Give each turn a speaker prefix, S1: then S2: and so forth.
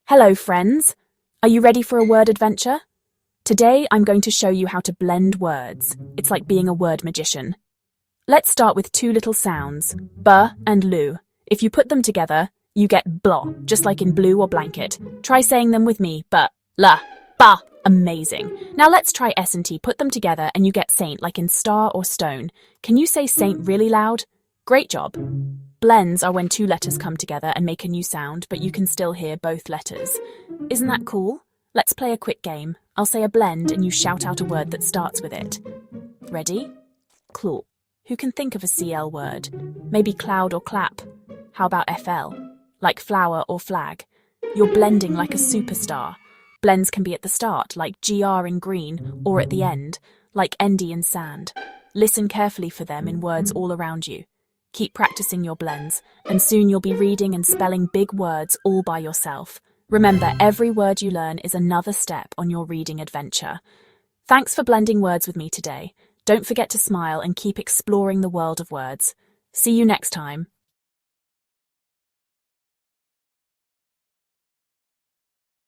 S1: Hello, friends. Are you ready for a word adventure? Today, I'm going to show you how to blend words. It's like being a word magician. Let's start with two little sounds, b and lu. If you put them together, you get blah, just like in blue or blanket. Try saying them with me, b, la, ba. Amazing. Now let's try s and t. Put them together and you get saint, like in star or stone. Can you say saint really loud? Great job. Blends are when two letters come together and make a new sound, but you can still hear both letters. Isn't that cool? Let's play a quick game. I'll say a blend and you shout out a word that starts with it. Ready? Claw. Who can think of a CL word? Maybe cloud or clap. How about FL? Like flower or flag. You're blending like a superstar. Blends can be at the start, like GR in green, or at the end, like ND in sand. Listen carefully for them in words all around you. Keep practicing your blends, and soon you'll be reading and spelling big words all by yourself. Remember, every word you learn is another step on your reading adventure. Thanks for blending words with me today. Don't forget to smile and keep exploring the world of words. See you next time.